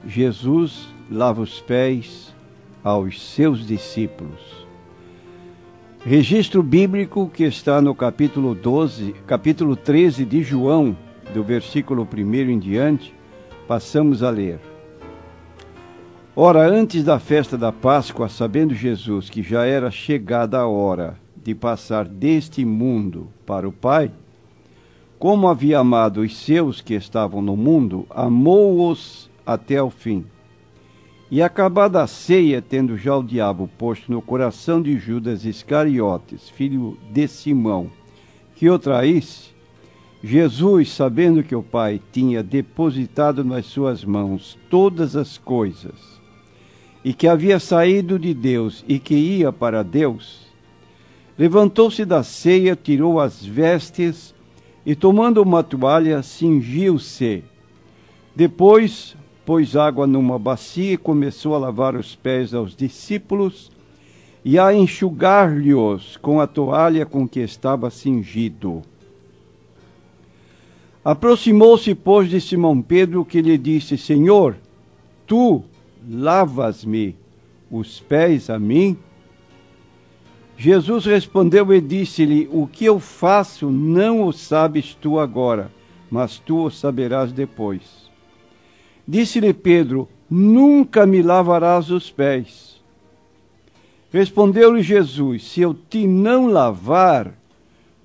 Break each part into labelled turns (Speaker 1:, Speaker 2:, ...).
Speaker 1: Jesus lava os pés aos seus discípulos. Registro bíblico que está no capítulo 13 de João, do versículo 1 em diante, passamos a ler. Ora, antes da festa da Páscoa, sabendo Jesus que já era chegada a hora de passar deste mundo para o Pai, como havia amado os seus que estavam no mundo, amou-os até ao fim. E acabada a ceia, tendo já o diabo posto no coração de Judas Iscariotes, filho de Simão, que o traísse, Jesus, sabendo que o Pai tinha depositado nas suas mãos todas as coisas, e que havia saído de Deus e que ia para Deus, levantou-se da ceia, tirou as vestes e, tomando uma toalha, cingiu-se. Depois, pôs água numa bacia e começou a lavar os pés aos discípulos e a enxugar-lhes com a toalha com que estava cingido. Aproximou-se, pois, de Simão Pedro, que lhe disse: Senhor, tu lavas-me os pés a mim? Jesus respondeu e disse-lhe: O que eu faço não o sabes tu agora, mas tu o saberás depois. Disse-lhe Pedro: Nunca me lavarás os pés. Respondeu-lhe Jesus: Se eu te não lavar,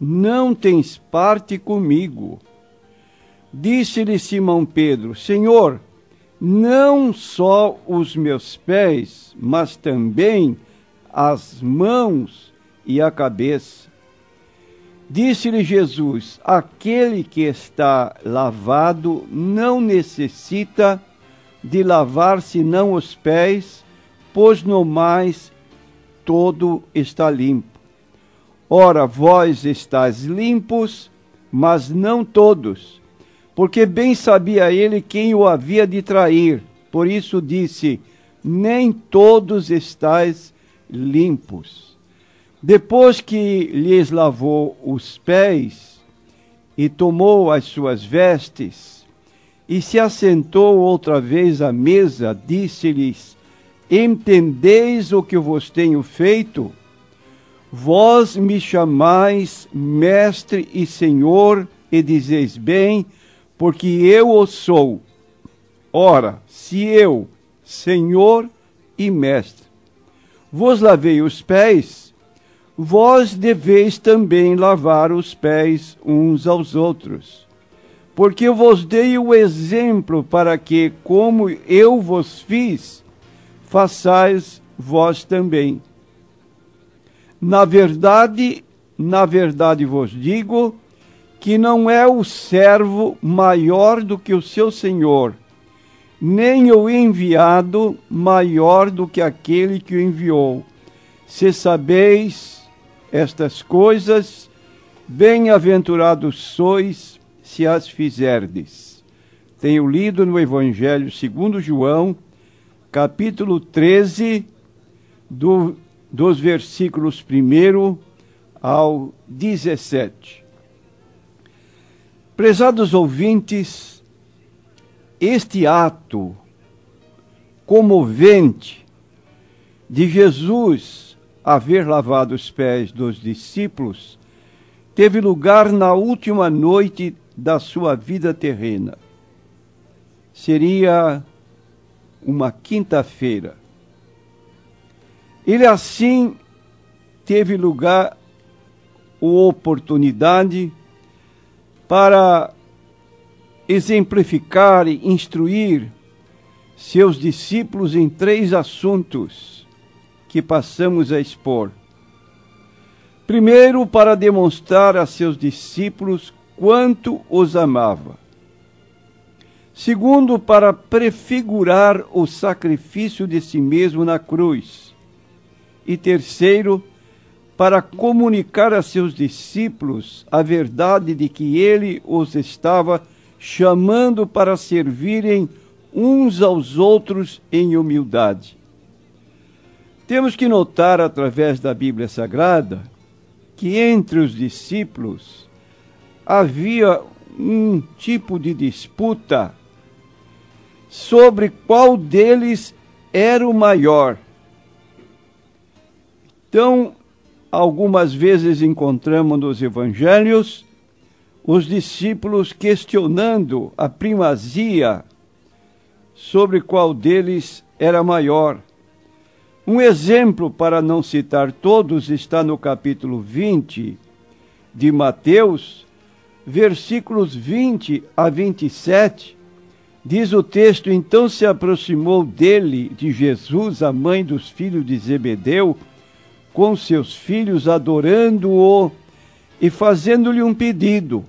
Speaker 1: não tens parte comigo. Disse-lhe Simão Pedro: Senhor, não só os meus pés, mas também as mãos e a cabeça. Disse-lhe Jesus: Aquele que está lavado não necessita de lavar senão os pés, pois no mais todo está limpo. Ora, vós estáis limpos, mas não todos, porque bem sabia ele quem o havia de trair. Por isso disse: Nem todos estáis limpos. Depois que lhes lavou os pés e tomou as suas vestes e se assentou outra vez à mesa, disse-lhes: Entendeis o que vos tenho feito? Vós me chamais mestre e senhor e dizeis bem, porque eu o sou. Ora, se eu, senhor e mestre, vos lavei os pés, vós deveis também lavar os pés uns aos outros. Porque eu vos dei o exemplo para que, como eu vos fiz, façais vós também. Na verdade vos digo que não é o servo maior do que o seu senhor, nem o enviado maior do que aquele que o enviou. Se sabeis estas coisas, bem-aventurados sois se as fizerdes. Tenho lido no Evangelho segundo João, capítulo 13, dos versículos 1 ao 17. Prezados ouvintes, este ato comovente de Jesus haver lavado os pés dos discípulos teve lugar na última noite da sua vida terrena. Seria uma quinta-feira. Ele assim teve lugar ou oportunidade para exemplificar e instruir seus discípulos em 3 assuntos que passamos a expor. Primeiro, para demonstrar a seus discípulos quanto os amava. Segundo, para prefigurar o sacrifício de si mesmo na cruz. E terceiro, para comunicar a seus discípulos a verdade de que ele os estava chamando para servirem uns aos outros em humildade. Temos que notar, através da Bíblia Sagrada, que entre os discípulos havia um tipo de disputa sobre qual deles era o maior. Então, algumas vezes encontramos nos evangelhos os discípulos questionando a primazia sobre qual deles era maior. Um exemplo, para não citar todos, está no capítulo 20 de Mateus, versículos 20 a 27, diz o texto: então se aproximou dele, de Jesus, a mãe dos filhos de Zebedeu, com seus filhos, adorando-o e fazendo-lhe um pedido.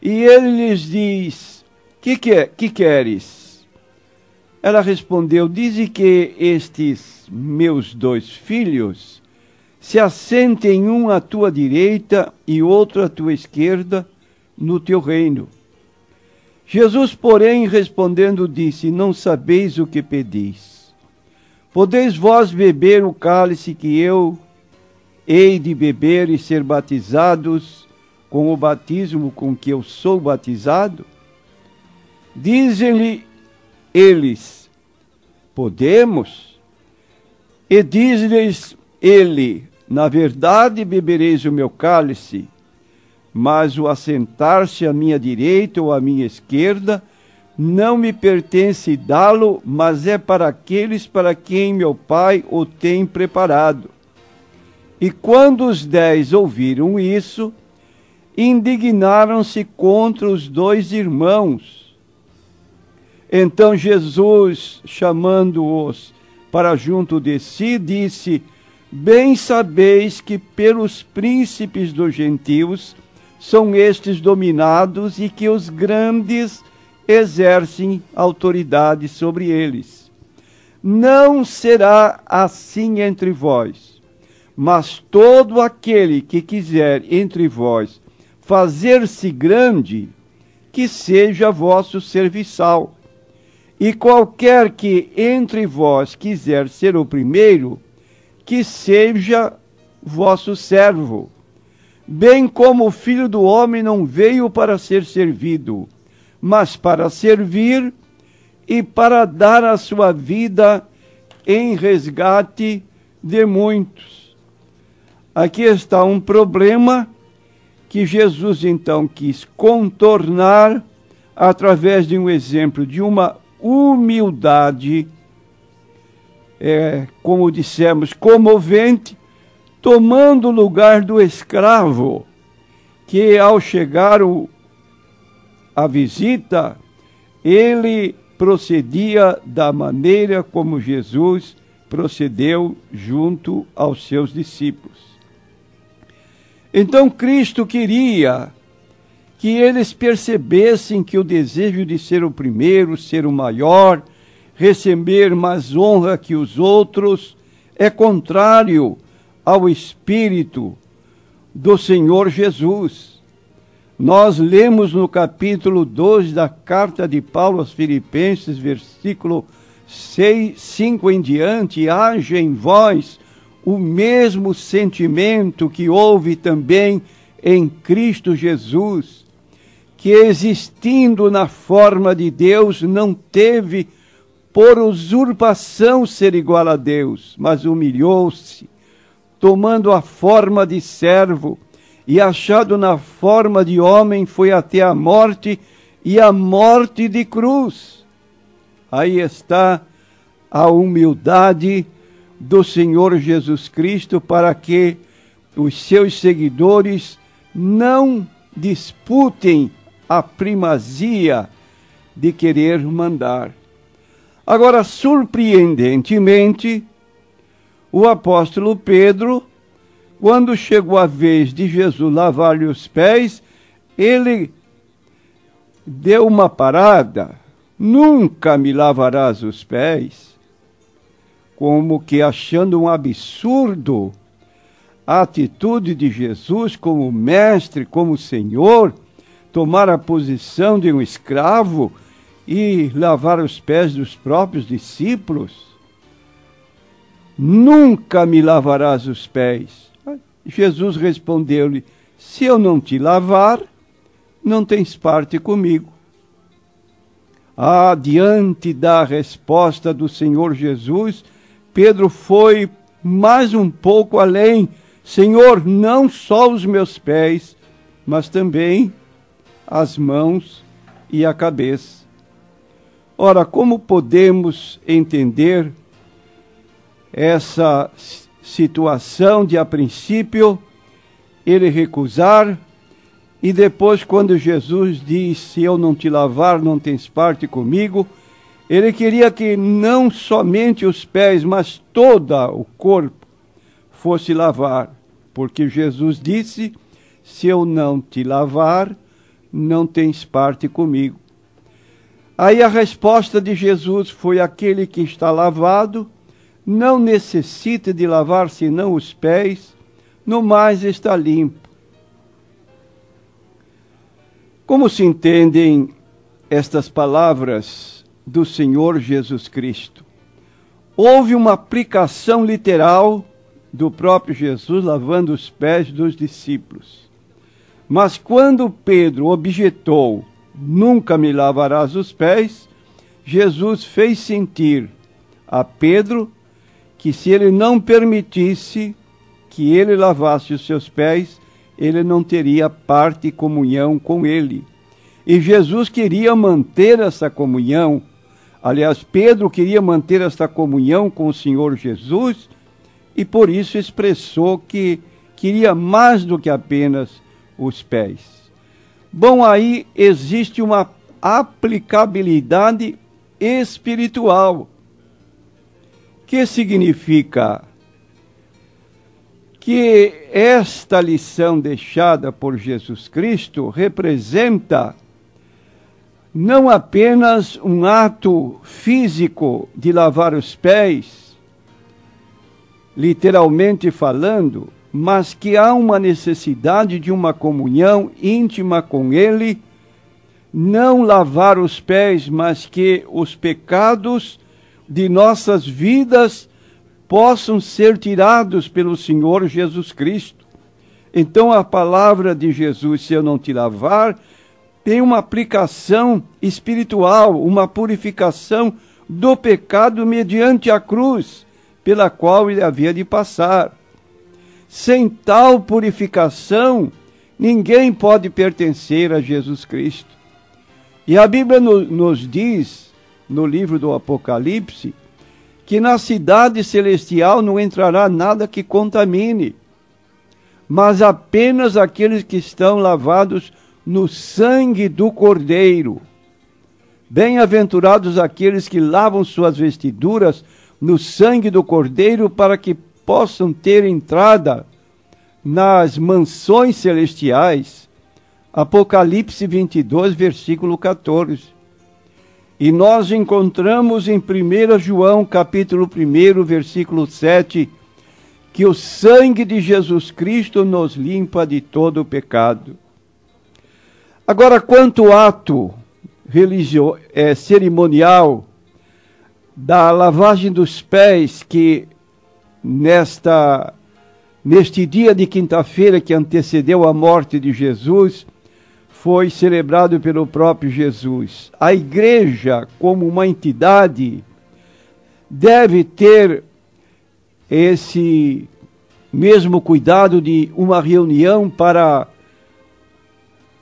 Speaker 1: E ele lhes diz: que queres? Ela respondeu: dize que estes meus 2 filhos se assentem, um à tua direita e outro à tua esquerda, no teu reino. Jesus, porém, respondendo, disse: não sabeis o que pedis. Podeis vós beber o cálice que eu hei de beber e ser batizados com o batismo com que eu sou batizado? Dizem-lhe eles: podemos. E diz-lhes ele: na verdade bebereis o meu cálice, mas o assentar-se à minha direita ou à minha esquerda não me pertence dá-lo, mas é para aqueles para quem meu Pai o tem preparado. E quando os 10 ouviram isso, indignaram-se contra os 2 irmãos. Então Jesus, chamando-os para junto de si, disse: bem sabeis que pelos príncipes dos gentios são estes dominados e que os grandes exercem autoridade sobre eles. Não será assim entre vós, mas todo aquele que quiser entre vós fazer-se grande, que seja vosso serviçal. E qualquer que entre vós quiser ser o primeiro, que seja vosso servo. Bem como o Filho do Homem não veio para ser servido, mas para servir e para dar a sua vida em resgate de muitos. Aqui está um problema que Jesus então quis contornar através de um exemplo de uma humildade, como dissemos, comovente, tomando o lugar do escravo, que ao chegar a visita, ele procedia da maneira como Jesus procedeu junto aos seus discípulos. Então Cristo queria que eles percebessem que o desejo de ser o primeiro, ser o maior, receber mais honra que os outros, é contrário ao Espírito do Senhor Jesus. Nós lemos no capítulo 2 da carta de Paulo aos Filipenses, versículo 5 em diante: haja em vós o mesmo sentimento que houve também em Cristo Jesus, que existindo na forma de Deus, não teve por usurpação ser igual a Deus, mas humilhou-se, tomando a forma de servo, e achado na forma de homem, foi até a morte, e a morte de cruz. Aí está a humildade do Senhor Jesus Cristo, para que os seus seguidores não disputem a primazia de querer mandar. Agora, surpreendentemente, o apóstolo Pedro, quando chegou a vez de Jesus lavar-lhe os pés, ele deu uma parada: nunca me lavarás os pés, como que achando um absurdo a atitude de Jesus como mestre, como Senhor, tomar a posição de um escravo e lavar os pés dos próprios discípulos. Nunca me lavarás os pés. Jesus respondeu-lhe: se eu não te lavar, não tens parte comigo. diante da resposta do Senhor Jesus, Pedro foi mais um pouco além. Senhor, não só os meus pés, mas também as mãos e a cabeça. Ora, como podemos entender essa situação de, a princípio, ele recusar, e depois, quando Jesus diz, se eu não te lavar, não tens parte comigo, ele queria que não somente os pés, mas todo o corpo fosse lavar, porque Jesus disse, se eu não te lavar, não tens parte comigo. Aí a resposta de Jesus foi, aquele que está lavado não necessita de lavar senão os pés, no mais está limpo. Como se entendem estas palavras do Senhor Jesus Cristo? Houve uma aplicação literal do próprio Jesus lavando os pés dos discípulos. Mas quando Pedro objetou, nunca me lavarás os pés, Jesus fez sentir a Pedro que se ele não permitisse que ele lavasse os seus pés, ele não teria parte e comunhão com ele. E Jesus queria manter essa comunhão. Aliás, Pedro queria manter essa comunhão com o Senhor Jesus e por isso expressou que queria mais do que apenas os pés. Bom, aí existe uma aplicabilidade espiritual. Que significa que esta lição deixada por Jesus Cristo representa não apenas um ato físico de lavar os pés, literalmente falando, mas que há uma necessidade de uma comunhão íntima com Ele, não lavar os pés, mas que os pecados de nossas vidas possam ser tirados pelo Senhor Jesus Cristo. Então a palavra de Jesus, se eu não te lavar, tem uma aplicação espiritual, uma purificação do pecado mediante a cruz, pela qual ele havia de passar. Sem tal purificação, ninguém pode pertencer a Jesus Cristo. E a Bíblia nos diz, no livro do Apocalipse, que na cidade celestial não entrará nada que contamine, mas apenas aqueles que estão lavados no sangue do Cordeiro. Bem-aventurados aqueles que lavam suas vestiduras no sangue do Cordeiro, para que possam ter entrada nas mansões celestiais. Apocalipse 22, versículo 14. E nós encontramos em 1 João, capítulo 1, versículo 7, que o sangue de Jesus Cristo nos limpa de todo o pecado. Agora, quanto ao ato cerimonial da lavagem dos pés, que neste dia de quinta-feira que antecedeu a morte de Jesus, foi celebrado pelo próprio Jesus. A igreja, como uma entidade, deve ter esse mesmo cuidado de uma reunião para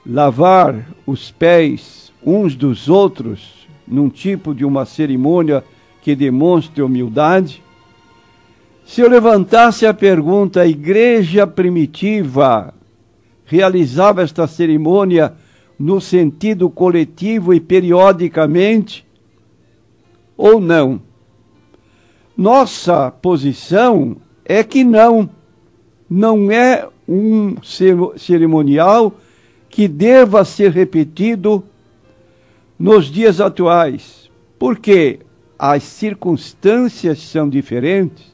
Speaker 1: lavar os pés uns dos outros, num tipo de uma cerimônia que demonstre humildade. Se eu levantasse a pergunta, a igreja primitiva realizava esta cerimônia no sentido coletivo e periodicamente, ou não? Nossa posição é que não é um cerimonial que deva ser repetido nos dias atuais, porque as circunstâncias são diferentes.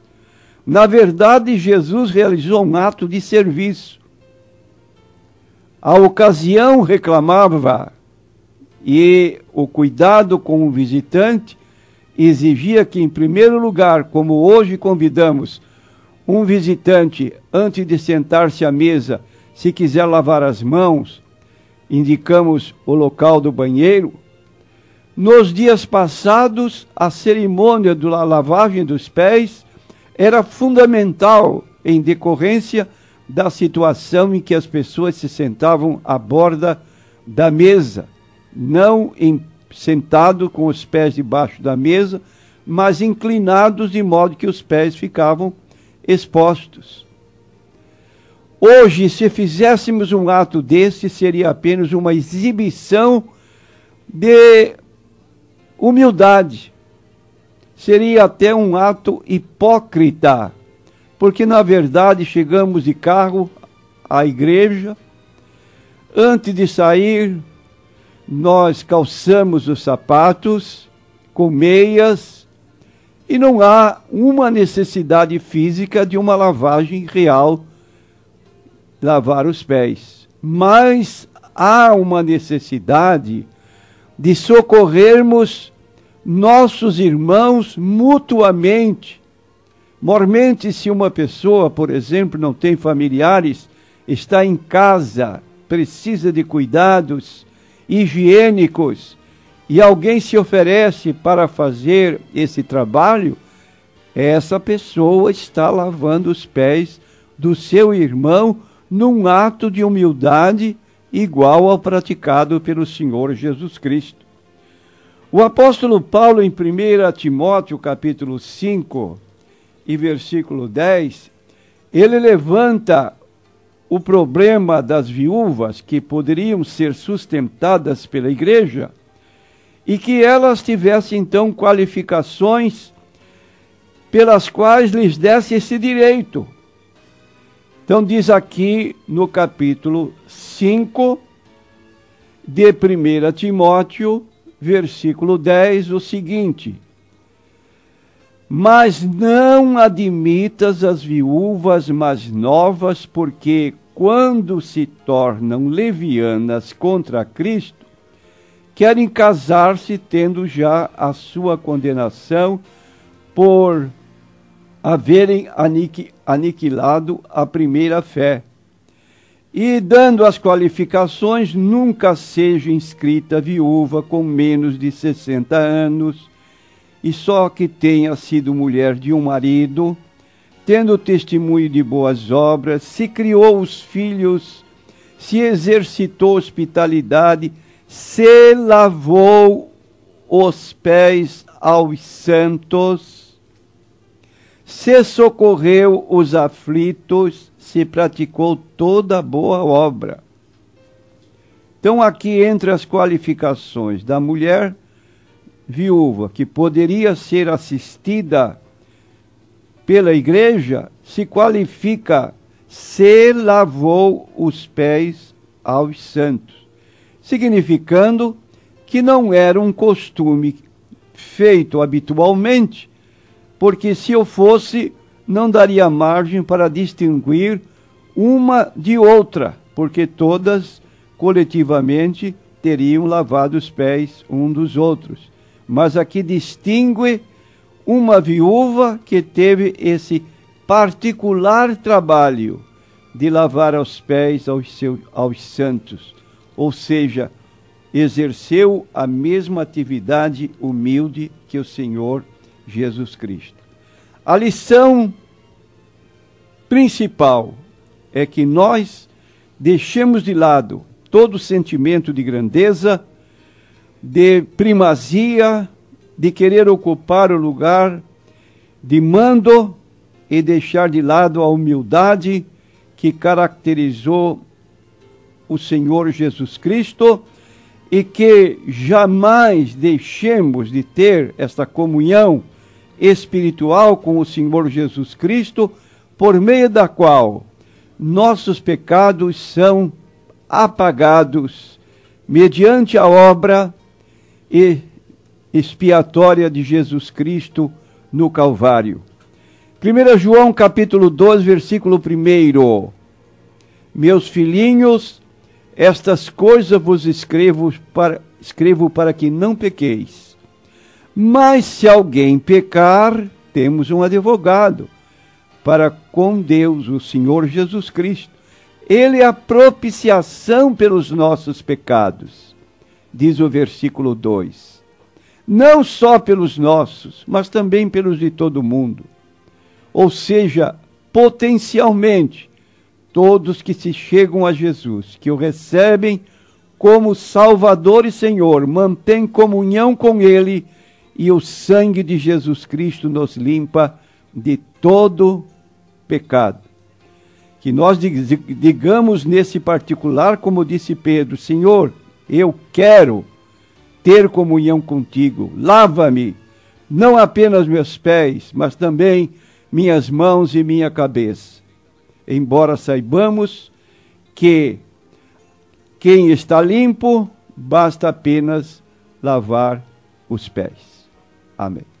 Speaker 1: Na verdade, Jesus realizou um ato de serviço. A ocasião reclamava, e o cuidado com o visitante exigia que, em primeiro lugar, como hoje convidamos um visitante, antes de sentar-se à mesa, se quiser lavar as mãos, indicamos o local do banheiro. Nos dias passados, a cerimônia da lavagem dos pés era fundamental em decorrência da situação em que as pessoas se sentavam à borda da mesa, não sentado com os pés debaixo da mesa, mas inclinados de modo que os pés ficavam expostos. Hoje, se fizéssemos um ato desse, seria apenas uma exibição de humildade. Seria até um ato hipócrita, porque na verdade chegamos de carro à igreja, antes de sair, nós calçamos os sapatos com meias e não há uma necessidade física de uma lavagem real, lavar os pés. Mas há uma necessidade de socorrermos nossos irmãos mutuamente. Mormente, se uma pessoa, por exemplo, não tem familiares, está em casa, precisa de cuidados higiênicos, e alguém se oferece para fazer esse trabalho, essa pessoa está lavando os pés do seu irmão num ato de humildade igual ao praticado pelo Senhor Jesus Cristo. O apóstolo Paulo, em 1 Timóteo, capítulo 5, e versículo 10, ele levanta o problema das viúvas que poderiam ser sustentadas pela igreja e que elas tivessem, então, qualificações pelas quais lhes desse esse direito. Então, diz aqui no capítulo 5 de 1 Timóteo, versículo 10, o seguinte: mas não admitas as viúvas mais novas, porque quando se tornam levianas contra Cristo, querem casar-se tendo já a sua condenação por haverem aniquilado a primeira fé. E, dando as qualificações, nunca seja inscrita viúva com menos de 60 anos, e só que tenha sido mulher de um marido, tendo testemunho de boas obras, se criou os filhos, se exercitou hospitalidade, se lavou os pés aos santos, se socorreu os aflitos, se praticou toda boa obra. Então, aqui entre as qualificações da mulher viúva, que poderia ser assistida pela igreja, se qualifica: se lavou os pés aos santos, significando que não era um costume feito habitualmente, porque se eu fosse, não daria margem para distinguir uma de outra, porque todas coletivamente teriam lavado os pés um dos outros. Mas aqui distingue uma viúva que teve esse particular trabalho de lavar os pés aos santos, ou seja, exerceu a mesma atividade humilde que o Senhor Jesus Cristo. A lição principal é que nós deixemos de lado todo sentimento de grandeza, de primazia, de querer ocupar o lugar de mando e deixar de lado a humildade que caracterizou o Senhor Jesus Cristo, e que jamais deixemos de ter esta comunhão espiritual com o Senhor Jesus Cristo, por meio da qual nossos pecados são apagados mediante a obra expiatória de Jesus Cristo no Calvário. 1 João capítulo 12, versículo 1: Meus filhinhos, estas coisas vos escrevo para que não pequeis. Mas se alguém pecar, temos um advogado para com Deus, o Senhor Jesus Cristo. Ele é a propiciação pelos nossos pecados, diz o versículo 2. não só pelos nossos, mas também pelos de todo mundo. Ou seja, potencialmente, todos que se chegam a Jesus, que o recebem como Salvador e Senhor, mantêm comunhão com Ele, e o sangue de Jesus Cristo nos limpa de todo pecado. Que nós digamos nesse particular, como disse Pedro: Senhor, eu quero ter comunhão contigo, lava-me, não apenas meus pés, mas também minhas mãos e minha cabeça. Embora saibamos que quem está limpo, basta apenas lavar os pés. Amém.